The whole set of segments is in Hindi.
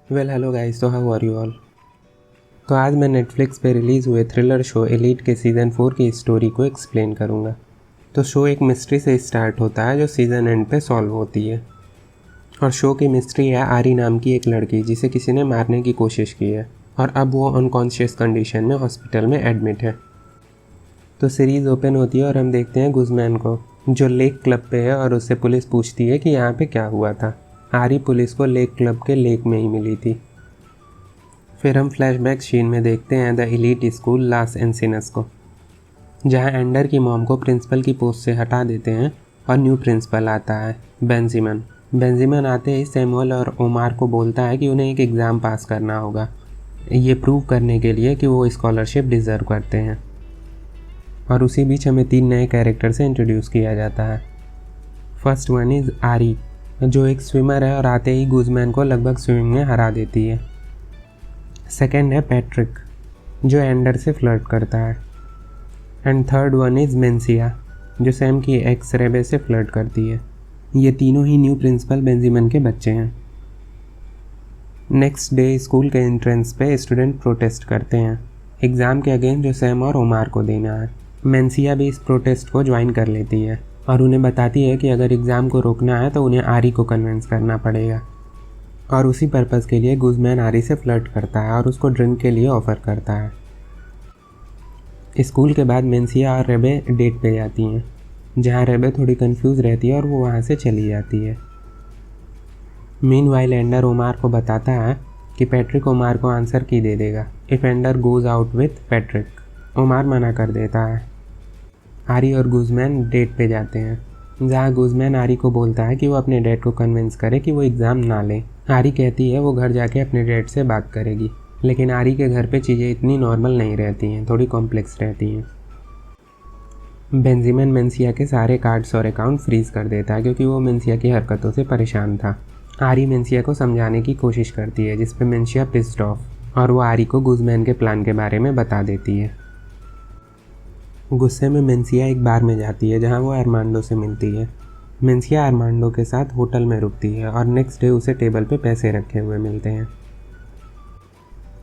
हेलो गाइस, तो हाउ आर यू ऑल। तो आज मैं नेटफ्लिक्स पे रिलीज़ हुए थ्रिलर शो एलीट के सीज़न 4 की स्टोरी को एक्सप्लेन करूँगा। तो शो एक मिस्ट्री से स्टार्ट होता है जो सीज़न एंड पे सॉल्व होती है। और शो की मिस्ट्री है आरी नाम की एक लड़की जिसे किसी ने मारने की कोशिश की है और अब वो अनकॉन्शियस कंडीशन में हॉस्पिटल में एडमिट है। तो सीरीज़ ओपन होती है और हम देखते हैं गुजमैन को जो लेक क्लब पे है और उससे पुलिस पूछती है कि यहाँ पे क्या हुआ था। आरी पुलिस को लेक क्लब के लेक में ही मिली थी। फिर हम फ्लैशबैक सीन में देखते हैं द एलीट स्कूल लास एंसिनस को, जहां एंडर की मॉम को प्रिंसिपल की पोस्ट से हटा देते हैं और न्यू प्रिंसिपल आता है बेंजामिन आते ही सैमुअल और ओमार को बोलता है कि उन्हें एक एग्ज़ाम पास करना होगा, ये प्रूव करने के लिए कि वो स्कॉलरशिप डिज़र्व करते हैं। और उसी बीच हमें 3 नए कैरेक्टर से इंट्रोड्यूस किया जाता है। फर्स्ट वन इज़ आरी, जो एक स्विमर है और आते ही गुजमैन को लगभग स्विमिंग में हरा देती है। सेकेंड है पैट्रिक, जो एंडर से फ्लर्ट करता है। एंड थर्ड वन इज़ मेंसिया, जो सैम की एक्स रेबे से फ्लर्ट करती है। ये तीनों ही न्यू प्रिंसिपल बेंजामिन के बच्चे हैं। नेक्स्ट डे स्कूल के एंट्रेंस पे स्टूडेंट प्रोटेस्ट करते हैं एग्ज़ाम के अगेंस्ट जो सैम और ओमार को देना है। मेंसिया भी इस प्रोटेस्ट को ज्वाइन कर लेती है और उन्हें बताती है कि अगर एग्ज़ाम को रोकना है तो उन्हें आरी को कन्विंस करना पड़ेगा। और उसी पर्पज़ के लिए गुजमैन आरी से फ्लर्ट करता है और उसको ड्रिंक के लिए ऑफ़र करता है। स्कूल के बाद मेंसिया और रेबे डेट पे जाती हैं, जहाँ रेबे थोड़ी कंफ्यूज रहती है और वो वहाँ से चली जाती है। मीनवाइल एंडर ओमार को बताता है कि पैट्रिक ओमार को आंसर की दे देगा if Ander goes out with Patrick. Omar मना कर देता है। आरी और गुजमैन डेट पे जाते हैं, जहाँ गुजमैन आरी को बोलता है कि वो अपने डैड को कन्विंस करे कि वो एग्ज़ाम ना ले। आरी कहती है वो घर जाके अपने डैड से बात करेगी, लेकिन आरी के घर पे चीज़ें इतनी नॉर्मल नहीं रहती हैं, थोड़ी कॉम्प्लेक्स रहती हैं। बेंजामिन मेंसिया के सारे कार्ड्स और अकाउंट फ्रीज़ कर देता है क्योंकि वो मेंसिया की हरकतों से परेशान था। आरी मेंसिया को समझाने की कोशिश करती है, जिस पे मेंसिया पिस्ड ऑफ और वो आरी को गुजमैन के प्लान के बारे में बता देती है। गुस्से में मेंसिया एक बार में जाती है जहाँ वो अरमांडो से मिलती है। मेंसिया अरमांडो के साथ होटल में रुकती है और नेक्स्ट डे उसे टेबल पे पैसे रखे हुए मिलते हैं।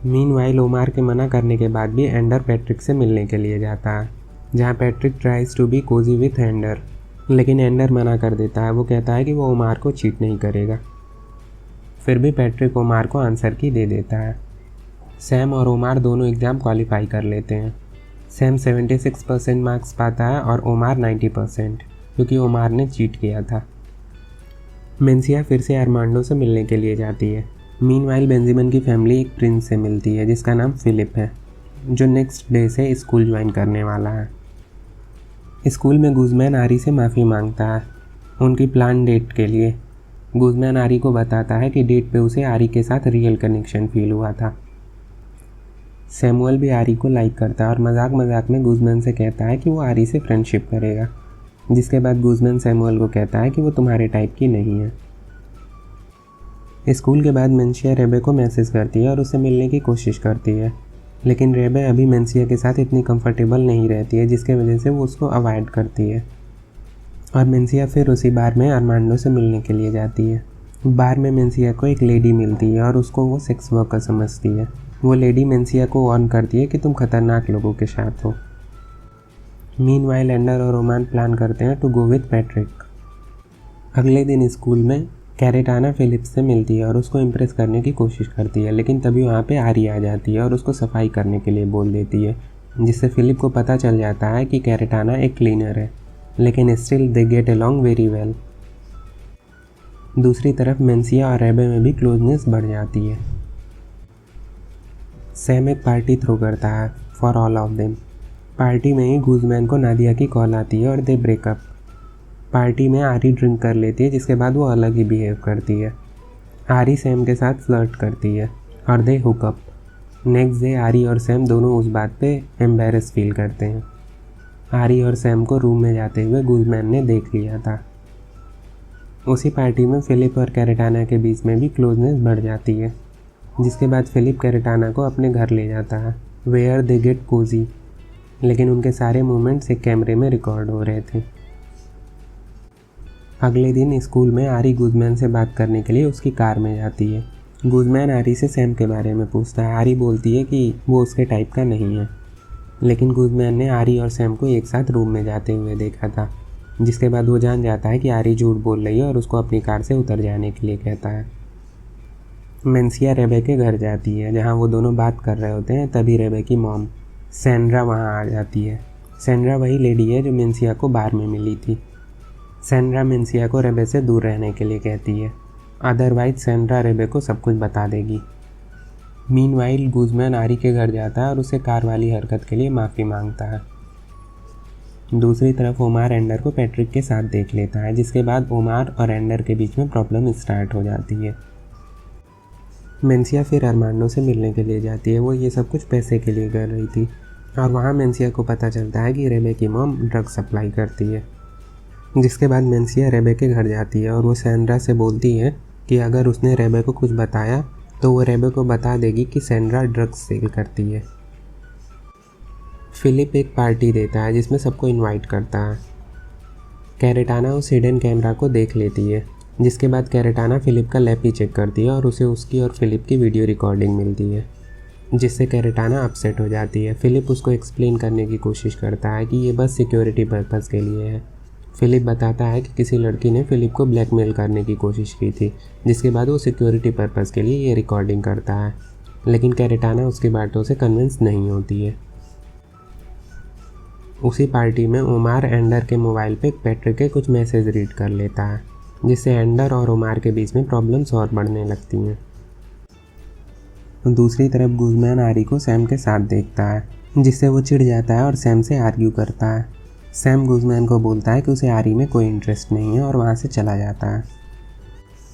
मीनवाइल ओमार के मना करने के बाद भी एंडर पैट्रिक से मिलने के लिए जाता है, जहाँ Patrick tries to be cosy with Ander, लेकिन एंडर मना कर देता है। वो कहता है कि वो ओमार को चीट नहीं करेगा। फिर भी पैट्रिक ओमार को आंसर की दे देता है। सैम और ओमार दोनों एग्ज़ाम क्वालिफाई कर लेते हैं। सैम 76% मार्क्स पाता है और ओमार 90%, क्योंकि ओमार ने चीट किया था। मेंसिया फिर से अरमांडो से मिलने के लिए जाती है। मीनवाइल बेंजामिन की फैमिली एक प्रिंस से मिलती है जिसका नाम फिलिप है, जो नेक्स्ट डे से स्कूल ज्वाइन करने वाला है। स्कूल में गुजमैन आरी से माफ़ी मांगता है उनकी प्लान डेट के लिए। गुजमैन आरी को बताता है कि डेट पे उसे आरी के साथ रियल कनेक्शन फील हुआ था। सैमुअल भी आरी को लाइक करता है और मजाक मजाक में गुजमैन से कहता है कि वो आरी से फ्रेंडशिप करेगा, जिसके बाद गुजमैन सैमुअल को कहता है कि वो तुम्हारे टाइप की नहीं है। स्कूल के बाद मेंसिया रेबे को मैसेज करती है और उससे मिलने की कोशिश करती है, लेकिन रेबे अभी मेंसिया के साथ इतनी कंफर्टेबल नहीं रहती है, जिसके वजह से वो उसको अवॉइड करती है। और मेंसिया फिर उसी बार में अरमांडो से मिलने के लिए जाती है। बार में मेंसिया को एक लेडी मिलती है और उसको वो सेक्स वर्कर समझती है। वो लेडी मेंसिया को वार्न करती है कि तुम खतरनाक लोगों के साथ हो। मीनवाइल एंडर और रोमान प्लान करते हैं टू गो विथ पैट्रिक। अगले दिन स्कूल में कैरेटाना फिलिप से मिलती है और उसको इम्प्रेस करने की कोशिश करती है, लेकिन तभी वहाँ पे आरी आ जाती है और उसको सफाई करने के लिए बोल देती है, जिससे फिलिप को पता चल जाता है कि कैरेटाना एक क्लीनर है, लेकिन still they get along very well. दूसरी तरफ मेंसिया और रेबे में भी क्लोजनेस बढ़ जाती है। सैम एक पार्टी थ्रो करता है for all of them. Party में ही गुजमैन को नादिया की कॉल आती है और दे ब्रेकअप। पार्टी में आरी ड्रिंक कर लेती है, जिसके बाद वो अलग ही बिहेव करती है। आरी सैम के साथ फ्लर्ट करती है और दे हुकअप। नेक्स्ट डे आरी और सैम दोनों उस बात पे एम्बेरस फील करते हैं। आरी और सैम को रूम में जाते हुए गुजमैन ने देख लिया था। उसी पार्टी में फिलिप और कैरेटाना के बीच में भी क्लोजनेस बढ़ जाती है, जिसके बाद फिलिप कैरेटाना को अपने घर ले जाता है वेयर दे गेट कोजी, लेकिन उनके सारे मूवमेंट्स एक कैमरे में रिकॉर्ड हो रहे थे। अगले दिन स्कूल में आरी गुजमैन से बात करने के लिए उसकी कार में जाती है गुज़मैन आरी से सैम के बारे में पूछता है। आरी बोलती है कि वो उसके टाइप का नहीं है, लेकिन गुज़मैन ने आरी और सैम को एक साथ रूम में जाते हुए देखा था, जिसके बाद वो जान जाता है कि आरी झूठ बोल रही है और उसको अपनी कार से उतर जाने के लिए कहता है। मेंसिया रेबे के घर जाती है, जहाँ वो दोनों बात कर रहे होते हैं। तभी रेबे की मॉम सैंड्रा वहाँ आ जाती है। सैंड्रा वही लेडी है जो मेंसिया को बार में मिली थी। सैंड्रा मेंसिया को रेबे से दूर रहने के लिए कहती है, अदरवाइज सैंड्रा रेबे को सब कुछ बता देगी। मीनवाइल गुज़मैन आरी के घर जाता है और उसे कार वाली हरकत के लिए माफ़ी मांगता है। दूसरी तरफ ओमार एंडर को पैट्रिक के साथ देख लेता है, जिसके बाद ओमार और एंडर के बीच में प्रॉब्लम स्टार्ट हो जाती है। मेंसिया फिर अरमांडो से मिलने के लिए जाती है। वो ये सब कुछ पैसे के लिए कर रही थी और वहाँ मेंसिया को पता चलता है कि रेबे की मॉम ड्रग सप्लाई करती है। जिसके बाद मेंसिया रेबे के घर जाती है और वो सैंड्रा से बोलती है कि अगर उसने रेबे को कुछ बताया तो वो रेबे को बता देगी कि सैंड्रा ड्रग्स सेल करती है। फिलिप एक पार्टी देता है जिसमें सबको इनवाइट करता है। कैरेटाना उस हिडन कैमरा को देख लेती है, जिसके बाद कैरेटाना फिलिप का लैपी चेक करती है और उसे उसकी और फिलिप की वीडियो रिकॉर्डिंग मिलती है, जिससे कैरेटाना अपसेट हो जाती है। फिलिप उसको एक्सप्लेन करने की कोशिश करता है कि ये बस सिक्योरिटी पर्पज़ के लिए है। फिलिप बताता है कि किसी लड़की ने फिलिप को ब्लैकमेल करने की कोशिश की थी, जिसके बाद वो सिक्योरिटी पर्पज़ के लिए ये रिकॉर्डिंग करता है, लेकिन कैरेटाना उसकी बातों से कन्विंस नहीं होती है। उसी पार्टी में ओमार एंडर के मोबाइल पे पैट्रिक के कुछ मैसेज रीड कर लेता है, जिससे एंडर और ओमार के बीच में प्रॉब्लम्स और बढ़ने लगती हैं। दूसरी तरफ गुज़मैन आरी को सैम के साथ देखता है, जिससे वो चिढ़ जाता है और सैम से आर्ग्यू करता है। सैम गुज़मैन को बोलता है कि उसे आरी में कोई इंटरेस्ट नहीं है और वहाँ से चला जाता है।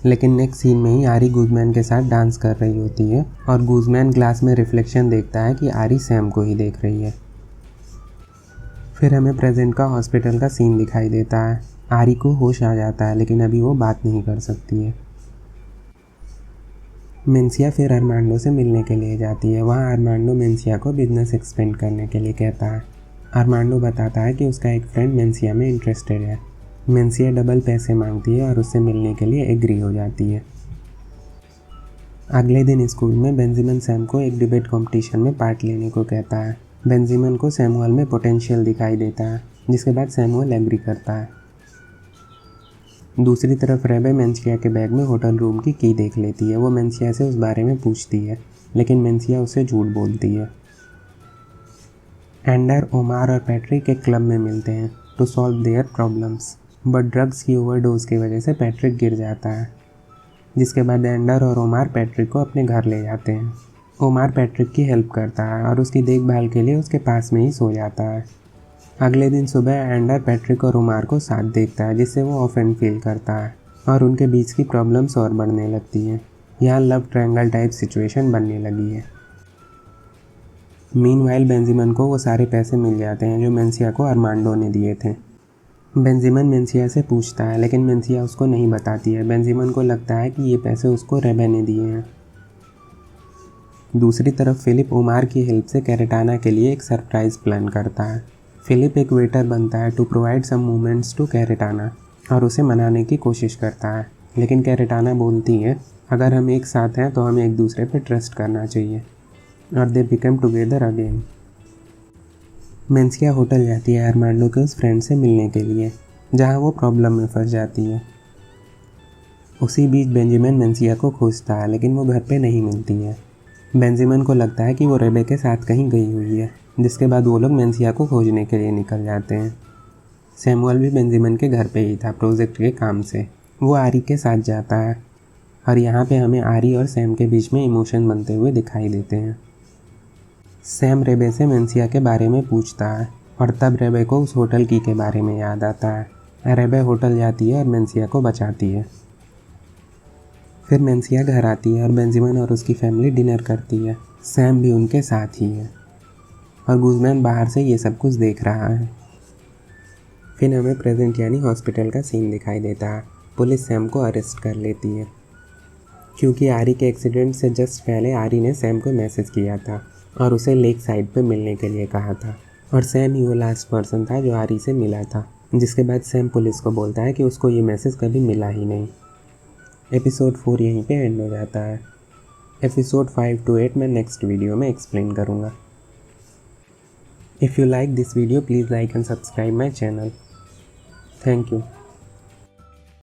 लेकिन नेक्स्ट सीन में ही आरी गुज़मैन के साथ डांस कर रही होती है और गुज़मैन ग्लास में रिफ्लेक्शन देखता है कि आरी सैम को ही देख रही है। फिर हमें प्रेजेंट का हॉस्पिटल का सीन दिखाई देता है। आरी को होश आ जाता है, लेकिन अभी वो बात नहीं कर सकती है। मेंसिया फिर अरमांडो से मिलने के लिए जाती है। वहाँ अरमांडो मेंसिया को बिजनेस एक्सपेंड करने के लिए कहता है। अरमांडो बताता है कि उसका एक फ्रेंड मेंसिया में इंटरेस्टेड है। मेंसिया डबल पैसे मांगती है और उससे मिलने के लिए एग्री हो जाती है। अगले दिन स्कूल में बेंजामिन सैम को एक डिबेट कंपटीशन में पार्ट लेने को कहता है। बेंजामिन को सैमुअल में पोटेंशियल दिखाई देता है, जिसके बाद सैमुअल एग्री करता है। दूसरी तरफ रेबे मेंसिया के बैग में होटल रूम की की देख लेती है। वो मेंसिया से उस बारे में पूछती है, लेकिन मेंसिया उसे झूठ बोलती है। एंडर, ओमार और पैट्रिक एक क्लब में मिलते हैं to solve their problems, but drugs की ओवरडोज की वजह से पैट्रिक गिर जाता है। जिसके बाद एंडर और ओमार पैट्रिक को अपने घर ले जाते हैं। ओमार पैट्रिक की हेल्प करता है और उसकी देखभाल के लिए उसके पास में ही सो जाता है। अगले दिन सुबह एंडर पैट्रिक और ओमार को साथ देखता है, जिससे वो ऑफेंड फील करता है और उनके बीच की प्रॉब्लम्स और बढ़ने लगती हैं। यहाँ लव ट्रायंगल टाइप सिचुएशन बनने लगी है। मीनवाइल बेंजामिन को वो सारे पैसे मिल जाते हैं जो मेंसिया को अरमांडो ने दिए थे। बेंजामिन मेंसिया से पूछता है, लेकिन मेंसिया उसको नहीं बताती है। बेंजामिन को लगता है कि ये पैसे उसको रेबे ने दिए हैं। दूसरी तरफ फिलिप ओमार की हेल्प से कैरेटाना के लिए एक सरप्राइज़ प्लान करता है। फिलिप एक वेटर बनता है to provide some moments to कैरेटाना और उसे मनाने की कोशिश करता है, लेकिन कैरेटाना बोलती है अगर हम एक साथ हैं तो हमें एक दूसरे पर ट्रस्ट करना चाहिए, और they become together again. Mencia hotel जाती है अरमांडो के उस फ्रेंड से मिलने के लिए, जहाँ वो प्रॉब्लम में फंस जाती है। उसी बीच बेंजामिन मेंसिया को खोजता है, लेकिन वो घर पे नहीं मिलती है। बेंजामिन को लगता है कि वो रेबे के साथ कहीं गई हुई है, जिसके बाद वो लोग मेंसिया को खोजने के लिए निकल जाते हैं। सैमुअल भी बेंजामिन के घर पे ही था प्रोजेक्ट के काम से। वो आरी के साथ जाता है और यहाँ पे हमें आरी और सैम के बीच में इमोशन बनते हुए दिखाई देते हैं। सैम रेबे से मेंसिया के बारे में पूछता है और तब रेबे को उस होटल की के बारे में याद आता है। रेबे होटल जाती है और मेंसिया को बचाती है। फिर मेंसिया घर आती है और बेंजामिन और उसकी फैमिली डिनर करती है। सैम भी उनके साथ ही है और गुज़मैन बाहर से ये सब कुछ देख रहा है। फिर हमें प्रेजेंट यानी हॉस्पिटल का सीन दिखाई देता है। पुलिस सैम को अरेस्ट कर लेती है, क्योंकि आरी के एक्सीडेंट से जस्ट पहले आरी ने सैम को मैसेज किया था और उसे लेक साइड पे मिलने के लिए कहा था, और सैम ही वो लास्ट पर्सन था जो आरी से मिला था। जिसके बाद सैम पुलिस को बोलता है कि उसको ये मैसेज कभी मिला ही नहीं। एपिसोड 4 यहीं पे एंड हो जाता है। एपिसोड 5 to 8 मैं नेक्स्ट वीडियो में एक्सप्लेन करूँगा। If you like this video please like and subscribe my channel. Thank you.